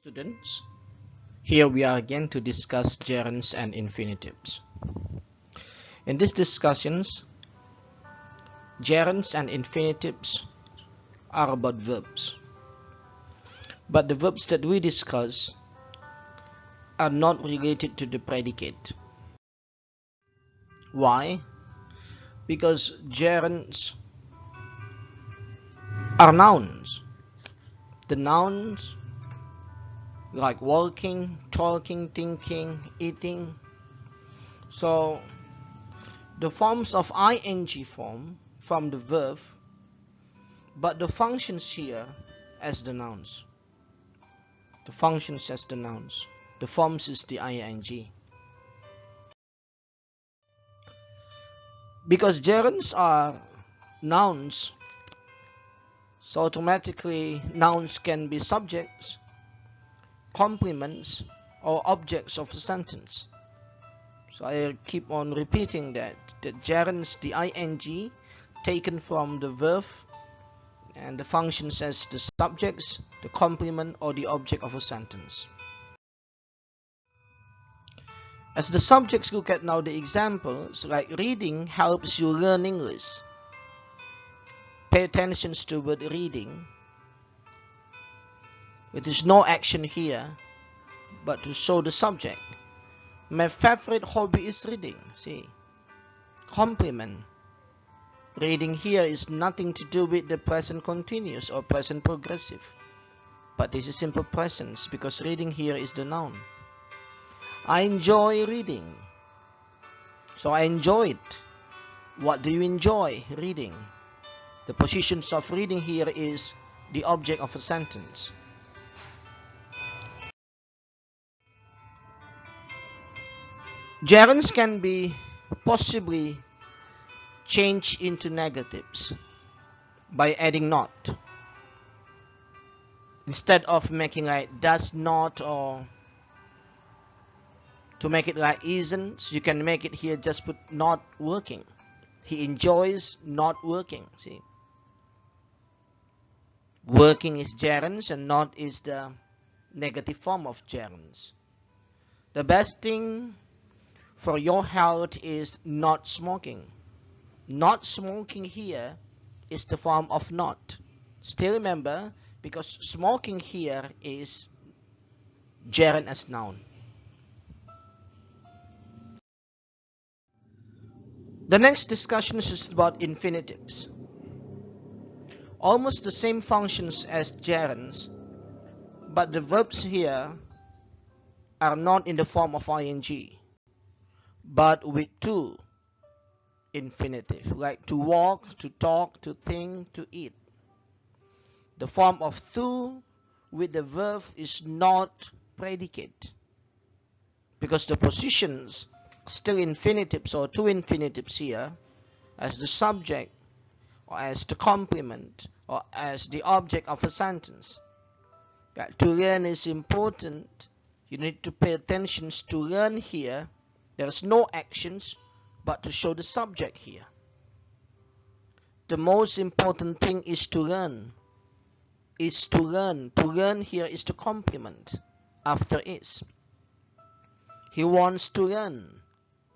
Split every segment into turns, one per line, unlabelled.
Students, here we are again to discuss gerunds and infinitives. In these discussions, gerunds and infinitives are about verbs. But the verbs that we discuss are not related to the predicate. Why? Because gerunds are nouns. The nouns like walking, talking, thinking, eating. So the forms of ing form from the verb, but the functions here as the nouns. The functions as the nouns. The forms is the ing. Because gerunds are nouns, so automatically nouns can be subjects, complements, or objects of a sentence. So I keep on repeating that the gerunds, the ing taken from the verb, and the functions as the subjects, the complement, or the object of a sentence. As the subjects, look at now the examples, like reading helps you learn English. Pay attention to the word reading. There is no action here, but to show the subject. My favorite hobby is reading. See, complement. Reading here is nothing to do with the present continuous or present progressive, but this is simple presence because reading here is the noun. I enjoy reading. So I enjoy it. What do you enjoy? Reading. The positions of reading here is the object of a sentence. Gerunds can be possibly changed into negatives by adding not. Instead of making like does not, or to make it like isn't, you can make it here just put not working. He enjoys not working. See, working is gerunds and not is the negative form of gerunds. The best thing for your health is not smoking. Not smoking here is the form of not. Still remember, because smoking here is gerund as noun. The next discussion is about infinitives. Almost the same functions as gerunds, but the verbs here are not in the form of ing, but with to infinitive, like to walk, to talk, to think, to eat. The form of to with the verb is not predicate, because the positions still infinitives or two infinitives here as the subject or as the complement or as the object of a sentence. To learn is important. You need to pay attention to learn here. There's no actions but to show the subject here. The most important thing is to learn. Is to learn. To learn here is the complement after is. He wants to learn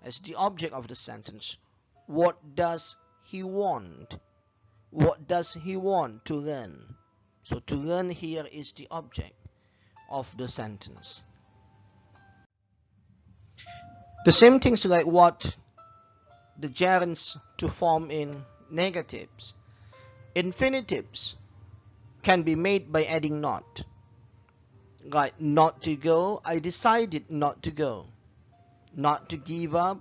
as the object of the sentence. What does he want? What does he want to learn? So to learn here is the object of the sentence. The same things like what the gerunds to form in negatives. Infinitives can be made by adding not. Like not to go, I decided not to go. Not to give up,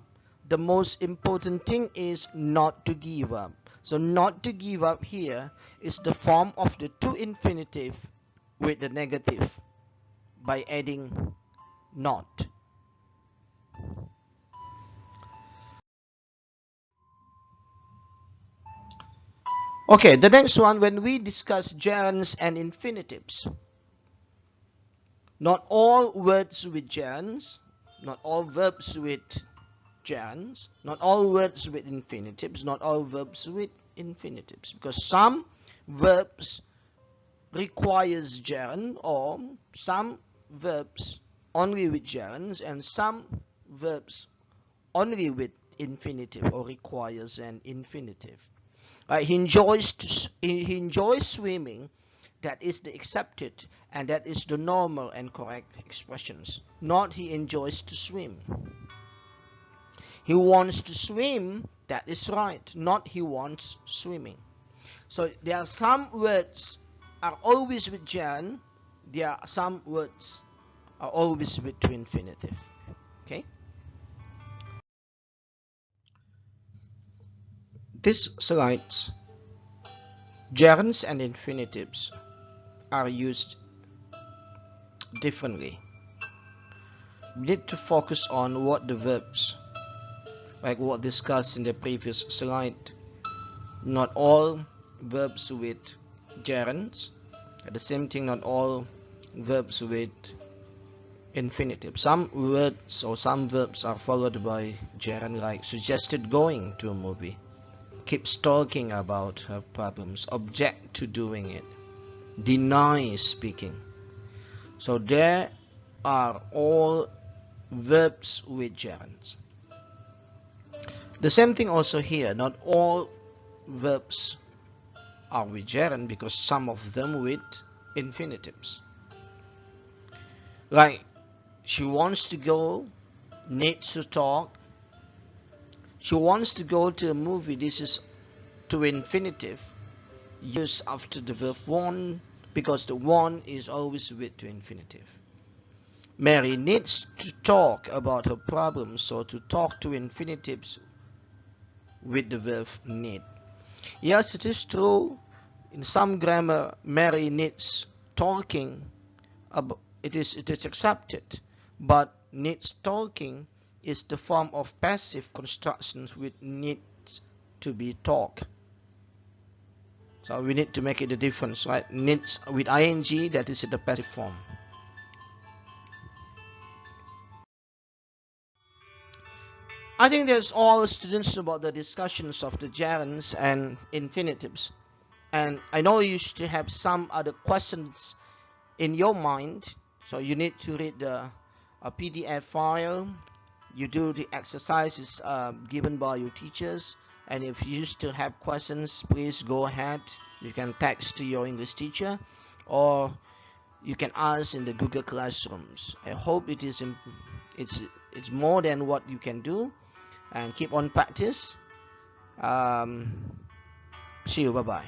the most important thing is not to give up. So not to give up here is the form of the to infinitive with the negative by adding not. Okay, the next one, when we discuss gerunds and infinitives, not all words with gerunds, not all verbs with gerunds, not all words with infinitives, not all verbs with infinitives, because some verbs requires gerund or some verbs only with gerunds and some verbs only with infinitive or requires an infinitive. He enjoys swimming. That is the accepted and that is the normal and correct expressions. Not he enjoys to swim. He wants to swim. That is right. Not he wants swimming. So there are some words are always with gerund. There are some words are always with to infinitive. Okay. This slides gerunds and infinitives are used differently. We need to focus on what the verbs, like what discussed in the previous slide. Not all verbs with gerunds. At the same thing, not all verbs with infinitive. Some words or some verbs are followed by gerund, like suggested going to a movie, keeps talking about her problems, object to doing it, deny speaking. So there are all verbs with gerunds. The same thing also here. Not all verbs are with gerund because some of them with infinitives. Like she wants to go, needs to talk. She wants to go to a movie. This is to infinitive used after the verb want because the want is always with to infinitive. Mary needs to talk about her problems, so to talk to infinitives with the verb need. Yes, it is true. In some grammar, Mary needs talking. It is accepted, but needs talking is the form of passive constructions with needs to be taught. So we need to make it a difference, right? Needs with ing, that is in the passive form. I think that's all, students, about the discussions of the gerunds and infinitives. And I know you should have some other questions in your mind. So you need to read the PDF file. You do the exercises given by your teachers. And if you still have questions, please go ahead. You can text to your English teacher or you can ask in the Google Classrooms. I hope it's more than what you can do. And keep on practice. See you. Bye bye.